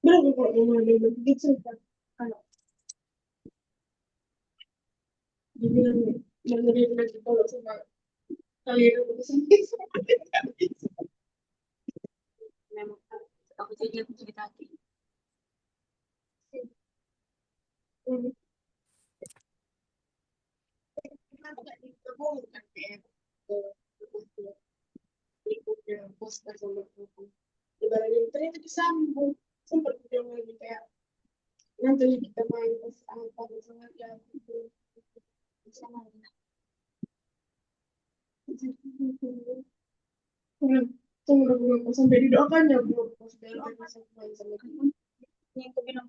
Berapa kok yang ada begitu kan? Kalau dibilang yang ada lagi kalau sama kalian aku sampai memang aku jadi aku cerita lagi. Kenapa nggak dikabulkan kayak ikutnya pos sama aku. Ibaratnya ternyata disambung sempat bilang lagi kayak nanti kita main pas apa misalnya ya sama tunggu belum sampai didoakan ya belum pas belum bisa main sama kamu ini aku bilang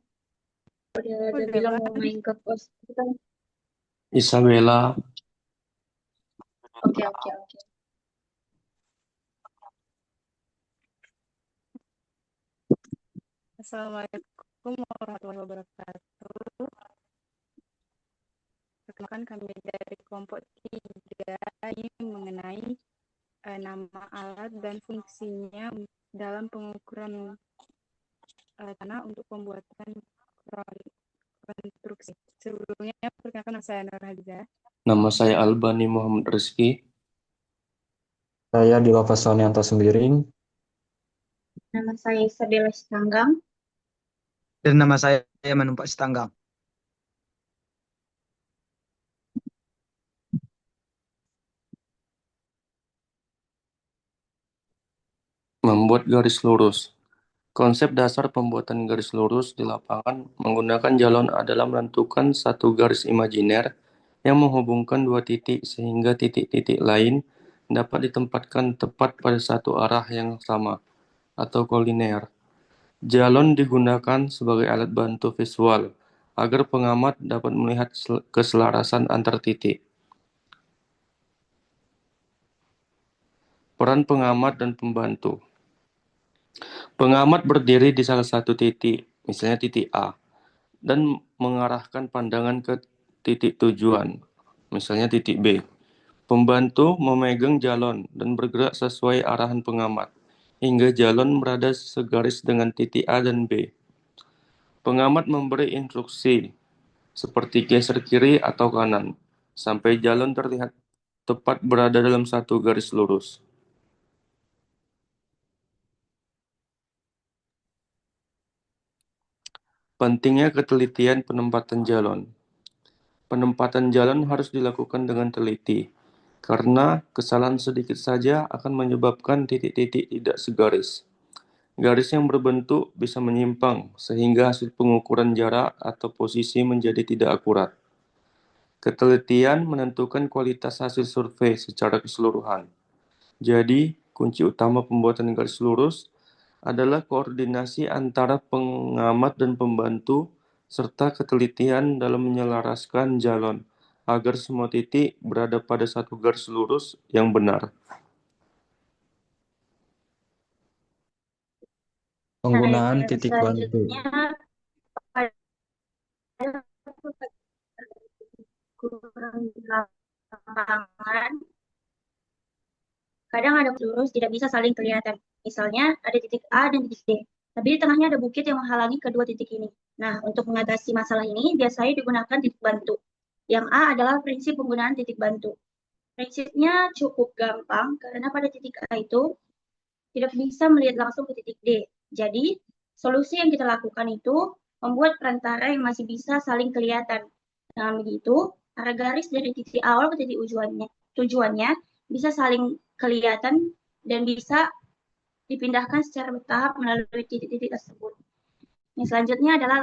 udah bilang mau main ke pos kita Isabella, oke. Assalamualaikum warahmatullahi wabarakatuh. Perkenalkan kami dari kelompok 3 ini mengenai nama alat dan fungsinya dalam pengukuran tanah untuk pembuatan konstruksi. Sebelumnya, perkenalkan saya Nur Hadiza. nama saya Albani Muhammad Rizky. Saya Dila Fasonianto Sembiring. Nama saya Isabella Stanggang. Dan nama saya Manumpak Sitanggang. Membuat garis lurus. Konsep dasar pembuatan garis lurus di lapangan menggunakan jalon adalah menentukan satu garis imajiner yang menghubungkan dua titik sehingga titik-titik lain dapat ditempatkan tepat pada satu arah yang sama atau kolinear. Jalon digunakan sebagai alat bantu visual agar pengamat dapat melihat keselarasan antar titik. Peran pengamat dan pembantu. Pengamat berdiri di salah satu titik, misalnya titik A, dan mengarahkan pandangan ke titik tujuan, misalnya titik B. Pembantu memegang jalon dan bergerak sesuai arahan pengamat, hingga jalon berada segaris dengan titik A dan B. Pengamat memberi instruksi, seperti geser kiri atau kanan, sampai jalon terlihat tepat berada dalam satu garis lurus. Pentingnya ketelitian penempatan jalon. Penempatan jalan harus dilakukan dengan teliti, karena kesalahan sedikit saja akan menyebabkan titik-titik tidak segaris. Garis yang berbentuk bisa menyimpang, sehingga hasil pengukuran jarak atau posisi menjadi tidak akurat. Ketelitian menentukan kualitas hasil survei secara keseluruhan. Jadi, kunci utama pembuatan garis lurus adalah koordinasi antara pengamat dan pembantu, serta ketelitian dalam menyelaraskan jalon, agar semua titik berada pada satu garis lurus yang benar. Penggunaan titik bantu. Kurang di lapangan kadang ada lurus tidak bisa saling kelihatan. Misalnya ada titik A dan titik D, tapi di tengahnya ada bukit yang menghalangi kedua titik ini. Nah, untuk mengatasi masalah ini biasanya digunakan titik bantu. Yang A adalah prinsip penggunaan titik bantu. Prinsipnya cukup gampang karena pada titik A itu tidak bisa melihat langsung ke titik D. Jadi, solusi yang kita lakukan itu membuat perantara yang masih bisa saling kelihatan. Dengan begitu, arah garis dari titik awal ke titik tujuannya bisa saling kelihatan dan bisa dipindahkan secara bertahap melalui titik-titik tersebut. Yang selanjutnya adalah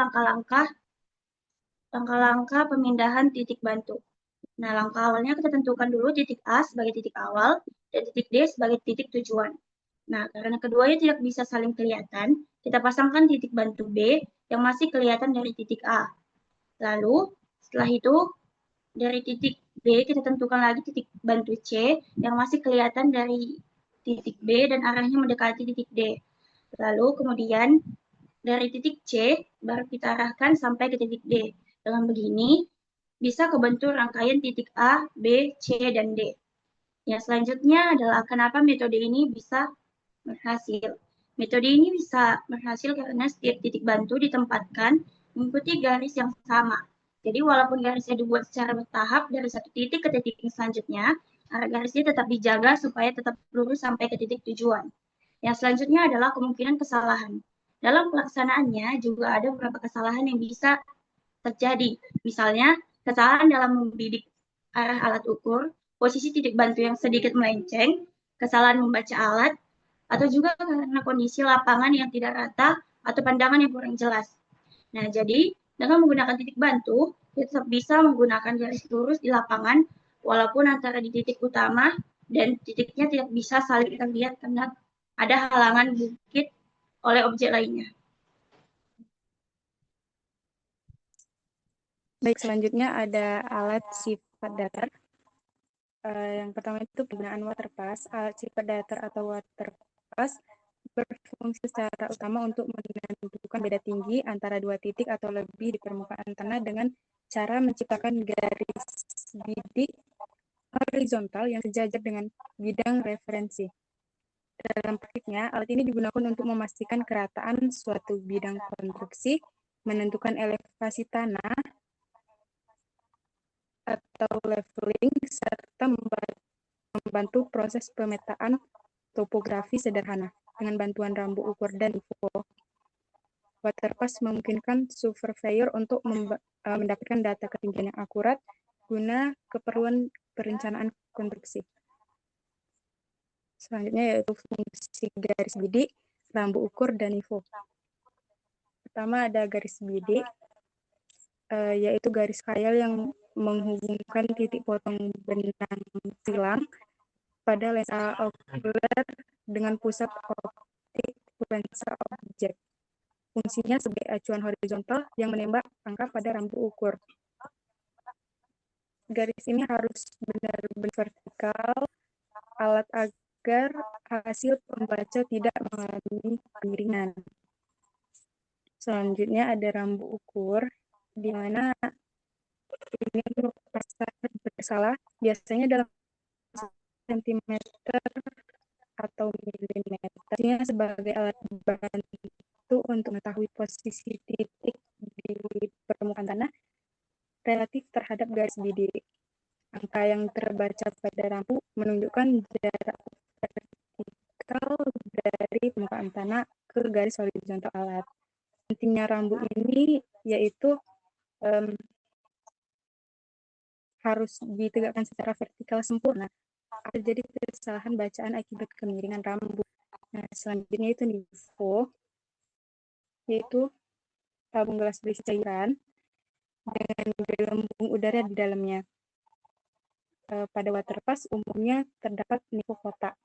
langkah-langkah pemindahan titik bantu. Nah, langkah awalnya kita tentukan dulu titik A sebagai titik awal dan titik D sebagai titik tujuan. Nah, karena keduanya tidak bisa saling kelihatan, kita pasangkan titik bantu B yang masih kelihatan dari titik A. Lalu, setelah itu, dari titik B kita tentukan lagi titik bantu C yang masih kelihatan dari titik B dan arahnya mendekati titik D. Lalu kemudian dari titik C baru kita arahkan sampai ke titik D. Dengan begini, bisa kebentuk rangkaian titik A, B, C, dan D. Yang selanjutnya adalah kenapa metode ini bisa berhasil. Metode ini bisa berhasil karena setiap titik bantu ditempatkan mengikuti garis yang sama. Jadi walaupun garisnya dibuat secara bertahap dari satu titik ke titik selanjutnya, arah garisnya tetap dijaga supaya tetap lurus sampai ke titik tujuan. Yang selanjutnya adalah kemungkinan kesalahan. Dalam pelaksanaannya juga ada beberapa kesalahan yang bisa terjadi. Misalnya, kesalahan dalam membidik arah alat ukur, posisi titik bantu yang sedikit melenceng, kesalahan membaca alat, atau juga karena kondisi lapangan yang tidak rata atau pandangan yang kurang jelas. Nah, jadi dengan menggunakan titik bantu, kita tetap bisa menggunakan garis lurus di lapangan, walaupun antara di titik utama dan titiknya tidak bisa saling terlihat karena ada halangan bukit oleh objek lainnya. Baik, selanjutnya ada alat sifat datar. Yang pertama itu penggunaan waterpass. Alat sifat datar atau waterpass berfungsi secara utama untuk menentukan beda tinggi antara dua titik atau lebih di permukaan tanah dengan cara menciptakan garis bidik horizontal yang sejajar dengan bidang referensi. Dalam praktiknya, alat ini digunakan untuk memastikan kerataan suatu bidang konstruksi, menentukan elevasi tanah atau leveling, serta membantu proses pemetaan topografi sederhana. Dengan bantuan rambu ukur dan info, waterpass memungkinkan surveyor untuk mendapatkan data ketinggian yang akurat guna keperluan perencanaan konstruksi. Selanjutnya yaitu fungsi garis bidik, rambu ukur, dan info. Pertama ada garis bidik, yaitu garis khayal yang menghubungkan titik potong benang silang pada lensa okuler dengan pusat optik lensa objek. Fungsinya sebagai acuan horizontal yang menembak angka pada rambu ukur. Garis ini harus benar-benar vertikal alat agar hasil pembaca tidak mengalami kemiringan. Selanjutnya ada rambu ukur, di mana ini merupakan bersalah biasanya dalam sentimeter atau milimeter. Artinya sebagai alat bantu untuk mengetahui posisi titik di permukaan tanah relatif terhadap garis bidik. Angka yang terbaca pada rambu menunjukkan jarak vertikal dari permukaan tanah ke garis horizontal alat. Pentingnya rambu ini yaitu harus ditegakkan secara vertikal sempurna. Terjadi kesalahan bacaan akibat kemiringan rambu. Nah, selanjutnya itu info, yaitu tabung gelas berisi cairan dengan gelembung udara di dalamnya. Pada waterpass umumnya terdapat nifo kotak.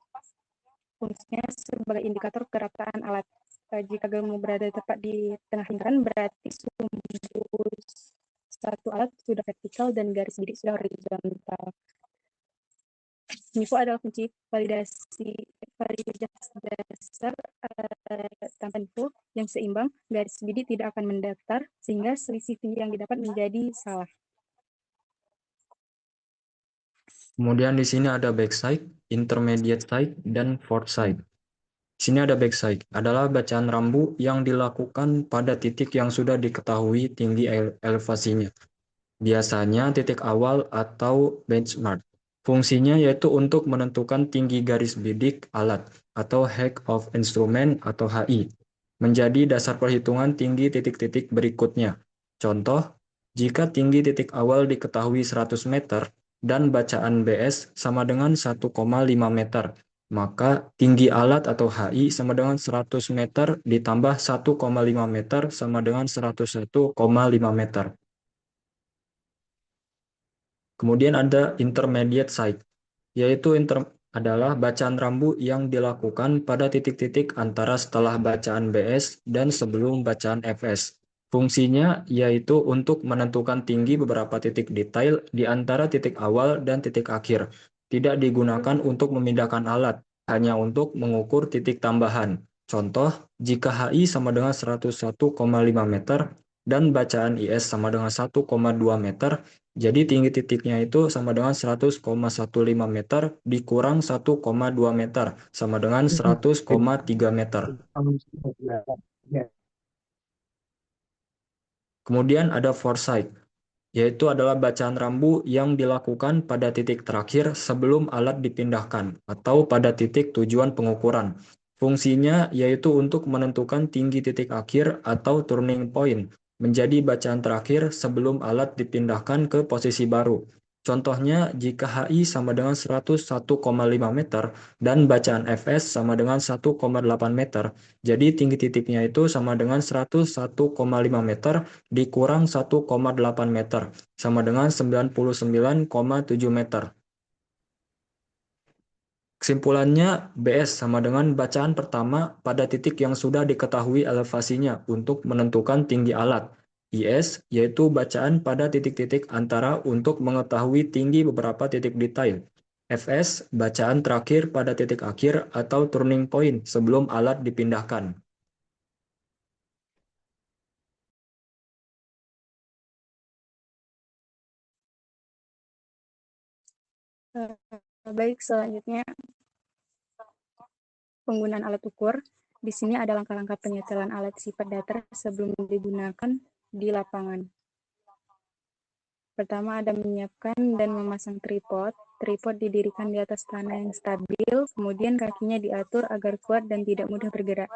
Fungsinya sebagai indikator kerataan alat. Jika gelembung berada tepat di tengah lingkaran, berarti sumbu satu alat sudah vertikal dan garis bidik sudah horizontal. Nifo adalah kunci validasi dasar tanpa nifo yang seimbang, garis bidik tidak akan mendatar sehingga selisih tinggi yang didapat menjadi salah. Kemudian di sini ada backside, intermediate side, dan fourth side. Di sini ada backside, adalah bacaan rambu yang dilakukan pada titik yang sudah diketahui tinggi elevasinya. Biasanya titik awal atau benchmark. Fungsinya yaitu untuk menentukan tinggi garis bidik alat atau height of instrument atau HI, menjadi dasar perhitungan tinggi titik-titik berikutnya. Contoh, jika tinggi titik awal diketahui 100 meter dan bacaan BS sama dengan 1,5 meter, maka tinggi alat atau HI sama dengan 100 meter ditambah 1,5 meter sama dengan 101,5 meter. Kemudian ada intermediate site, yaitu adalah bacaan rambu yang dilakukan pada titik-titik antara setelah bacaan BS dan sebelum bacaan FS. Fungsinya yaitu untuk menentukan tinggi beberapa titik detail di antara titik awal dan titik akhir. Tidak digunakan untuk memindahkan alat, hanya untuk mengukur titik tambahan. Contoh, jika HI sama dengan 101,5 meter dan bacaan IS sama dengan 1,2 meter, jadi tinggi titiknya itu sama dengan 100,15 meter dikurang 1,2 meter, sama dengan 100,3 meter. Kemudian ada foresight, yaitu adalah bacaan rambu yang dilakukan pada titik terakhir sebelum alat dipindahkan atau pada titik tujuan pengukuran. Fungsinya yaitu untuk menentukan tinggi titik akhir atau turning point menjadi bacaan terakhir sebelum alat dipindahkan ke posisi baru. Contohnya, jika HI sama dengan 101,5 meter dan bacaan FS sama dengan 1,8 meter, jadi tinggi titiknya itu sama dengan 101,5 meter dikurang 1,8 meter, sama dengan 99,7 meter. Kesimpulannya, BS sama dengan bacaan pertama pada titik yang sudah diketahui elevasinya untuk menentukan tinggi alat. IS yaitu bacaan pada titik-titik antara untuk mengetahui tinggi beberapa titik detail. FS bacaan terakhir pada titik akhir atau turning point sebelum alat dipindahkan. Baik, selanjutnya penggunaan alat ukur. Di sini ada langkah-langkah penyetelan alat sifat datar sebelum digunakan di lapangan. Pertama ada menyiapkan dan memasang tripod. Tripod didirikan di atas tanah yang stabil, kemudian kakinya diatur agar kuat dan tidak mudah bergerak.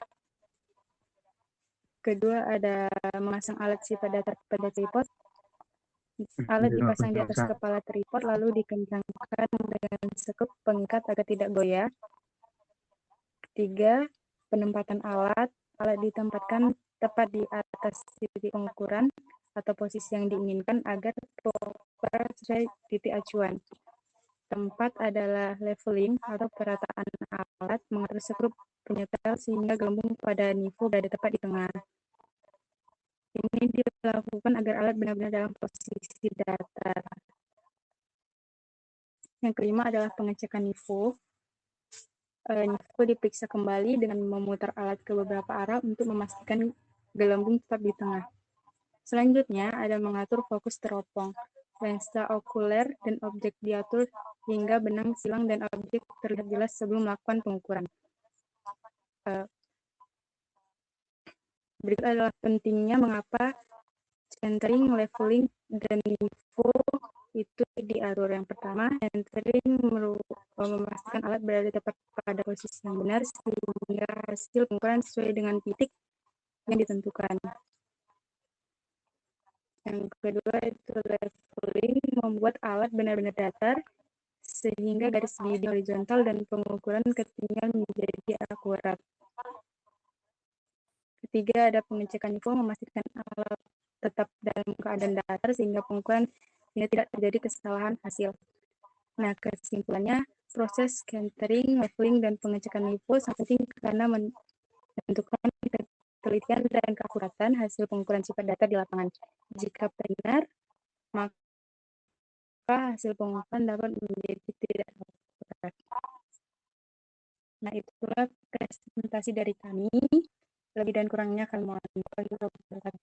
Kedua ada memasang alat sifat datar pada tripod. Alat dipasang di atas kepala tripod lalu dikencangkan dengan sekop pengikat agar tidak goyah. Ketiga, penempatan alat. Alat ditempatkan tepat di atas titik pengukuran atau posisi yang diinginkan agar pengukuran sesuai titik acuan. Tempat adalah leveling atau perataan alat, mengatur skrup penyetel sehingga gelembung pada nivou berada tepat di tengah. Ini dilakukan agar alat benar-benar dalam posisi datar. Yang kelima adalah pengecekan nivou. Nivou diperiksa kembali dengan memutar alat ke beberapa arah untuk memastikan gelembung tetap di tengah. Selanjutnya ada mengatur fokus teropong. Lensa okuler dan objek diatur hingga benang silang dan objek terlihat jelas sebelum melakukan pengukuran. Berikut adalah pentingnya mengapa centering, leveling, dan nivou itu diatur. Yang pertama, centering memastikan alat berada tepat pada posisi yang benar sehingga hasil pengukuran sesuai dengan titik yang ditentukan. Yang kedua itu leveling, membuat alat benar-benar datar sehingga garis bidik horizontal dan pengukuran ketinggian menjadi akurat. Ketiga ada pengecekan nivou, memastikan alat tetap dalam keadaan datar sehingga pengukuran ini tidak terjadi kesalahan hasil. Nah, kesimpulannya, proses centering, leveling, dan pengecekan nivou sangat penting karena menentukan ketelitian dan keakuratan hasil pengukuran sifat data di lapangan. Jika benar, maka hasil pengukuran dapat menjadi tidak akurat. Nah, itulah presentasi dari kami. Lebih dan kurangnya kami mohon maaf.